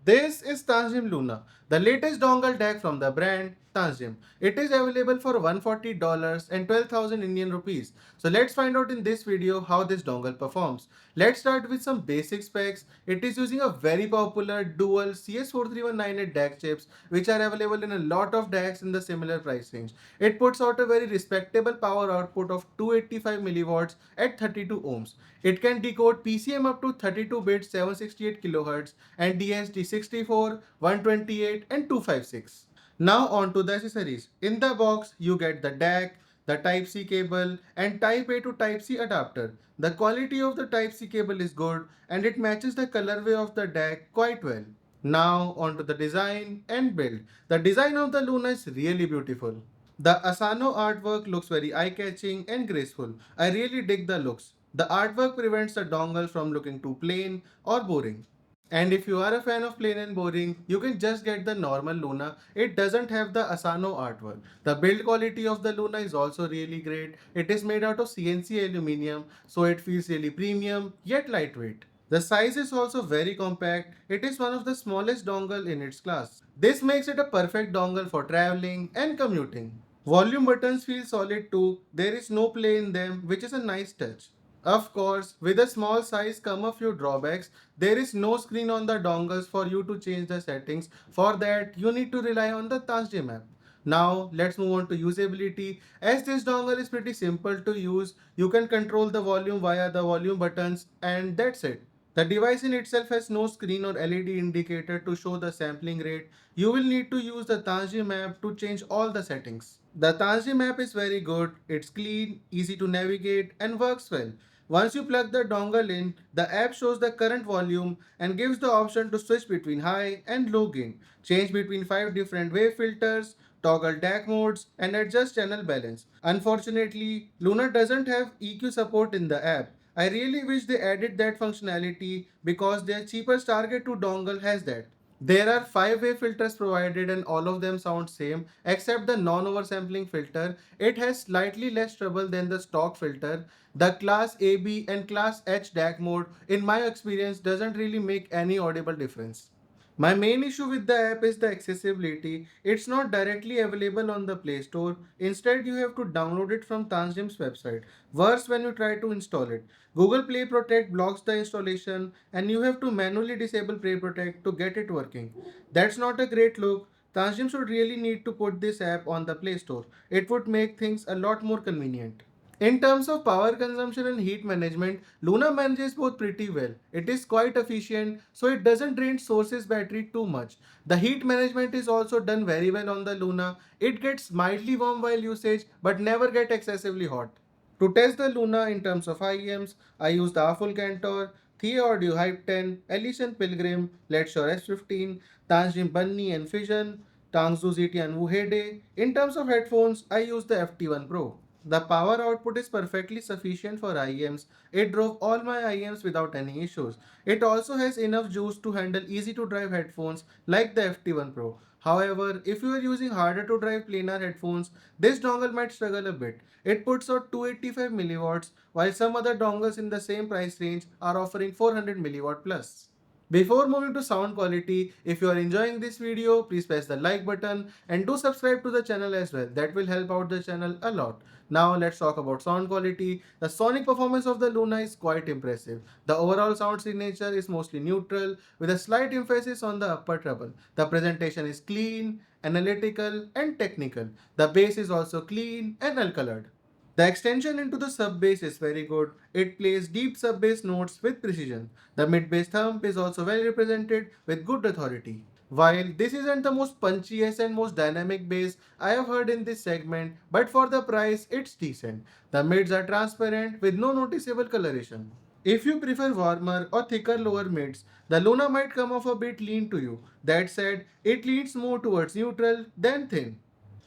This is Tanchjim Luna, the latest dongle DAC from the brand Tanchjim. It is available for $140 and 12,000 Indian rupees. So let's find out in this video how this dongle performs. Let's start with some basic specs. It is using a very popular dual CS43198 DAC chips which are available in a lot of DACs in the similar price range. It puts out a very respectable power output of 285 milliwatts at 32 ohms. It can decode PCM up to 32 bits 768 kHz and DSD 64, 128 and 256. Now on to the accessories. In the box you get the DAC, the Type-C cable and Type A to Type-C adapter. The quality of the Type-C cable is good and it matches the colorway of the DAC quite well. Now on to the design and build. The design of the Luna is really beautiful. The Asano artwork looks very eye-catching and graceful. I really dig the looks. The artwork prevents the dongle from looking too plain or boring. And if you are a fan of plain and boring, you can just get the normal Luna. It doesn't have the Asano artwork. The build quality of the Luna is also really great. It is made out of CNC aluminum, so it feels really premium yet lightweight. The size is also very compact. It is one of the smallest dongle in its class. This makes it a perfect dongle for traveling and commuting. Volume buttons feel solid too. There is no play in them, which is a nice touch. Of course, with a small size come a few drawbacks. There is no screen on the dongles for you to change the settings. For that, you need to rely on the Tanchjim app. Now, let's move on to usability. As this dongle is pretty simple to use, you can control the volume via the volume buttons and that's it. The device in itself has no screen or LED indicator to show the sampling rate. You will need to use the Tanchjim app to change all the settings. The Tanchjim app is very good. It's clean, easy to navigate and works well. Once you plug the dongle in, the app shows the current volume and gives the option to switch between high and low gain, change between 5 different wave filters, toggle DAC modes, and adjust channel balance. Unfortunately, Luna doesn't have EQ support in the app. I really wish they added that functionality because their cheapest target to dongle has that. There are 5 wave filters provided and all of them sound same except the non-oversampling filter. It has slightly less trouble than the stock filter. The class AB and class H DAC mode in my experience doesn't really make any audible difference. My main issue with the app is the accessibility. It's not directly available on the Play Store. Instead, you have to download it from Tanchjim's website. Worse when you try to install it. Google Play Protect blocks the installation and you have to manually disable Play Protect to get it working. That's not a great look. Tanchjim should really need to put this app on the Play Store. It would make things a lot more convenient. In terms of power consumption and heat management, Luna manages both pretty well. It is quite efficient, so it doesn't drain source's battery too much. The heat management is also done very well on the Luna. It gets mildly warm while usage, but never get excessively hot. To test the Luna in terms of IEMs, I used the Awful Cantor, Thea Audio Hype 10, Elysian Pilgrim, Let's Shore S15, Tanjim Bunny and Fission, Tangzu ZT and Wuhede. In terms of headphones, I used the FT1 Pro. The power output is perfectly sufficient for IEMs. It drove all my IEMs without any issues. It also has enough juice to handle easy to drive headphones like the FT1 Pro. However, if you are using harder to drive planar headphones, this dongle might struggle a bit. It puts out 285 milliwatts while some other dongles in the same price range are offering 400 milliwatt plus. Before moving to sound quality, if you are enjoying this video, please press the like button and do subscribe to the channel as well. That will help out the channel a lot. Now let's talk about sound quality. The sonic performance of the Luna is quite impressive. The overall sound signature is mostly neutral with a slight emphasis on the upper treble. The presentation is clean, analytical and technical. The bass is also clean and well-colored. The extension into the sub bass is very good. It plays deep sub bass notes with precision. The mid bass thump is also well represented with good authority. While this isn't the most punchiest and most dynamic bass I have heard in this segment, but for the price it's decent. The mids are transparent with no noticeable coloration. If you prefer warmer or thicker lower mids, the Luna might come off a bit lean to you. That said, it leans more towards neutral than thin.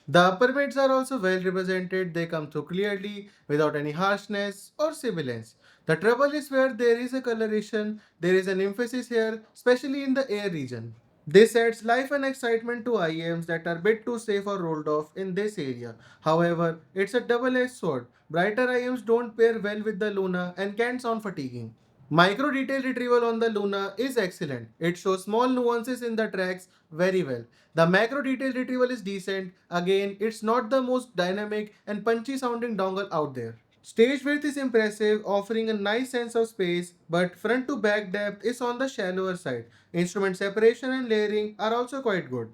The upper mids are also well represented, they come through clearly without any harshness or sibilance. The trouble is where there is a coloration, there is an emphasis here, especially in the air region. This adds life and excitement to IEMs that are bit too safe or rolled off in this area. However, it's a double-edged sword. Brighter IEMs don't pair well with the Luna and can sound fatiguing. Micro detail retrieval on the Luna is excellent. It shows small nuances in the tracks very well. The macro detail retrieval is decent. Again, it's not the most dynamic and punchy sounding dongle out there. Stage width is impressive, offering a nice sense of space, but front to back depth is on the shallower side. Instrument separation and layering are also quite good.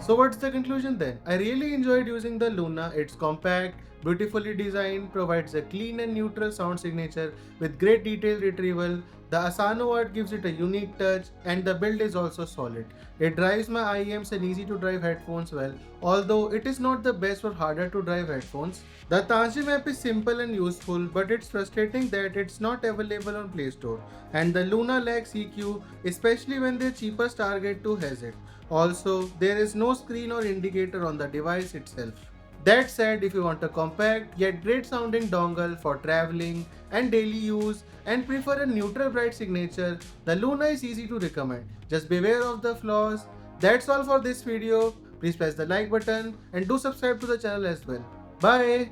So what's the conclusion then? I really enjoyed using the Luna. It's compact, beautifully designed, provides a clean and neutral sound signature with great detail retrieval. The Asano art gives it a unique touch and the build is also solid. It drives my IEMs and easy to drive headphones well, although it is not the best for harder to drive headphones. The Tanchjim app is simple and useful, but it's frustrating that it's not available on Play Store. And the Luna lacks EQ, especially when their cheapest Target 2 has it. Also, there is no screen or indicator on the device itself. That said, if you want a compact yet great sounding dongle for traveling and daily use and prefer a neutral bright signature, the Luna is easy to recommend. Just beware of the flaws. That's all for this video. Please press the like button and do subscribe to the channel as well. Bye!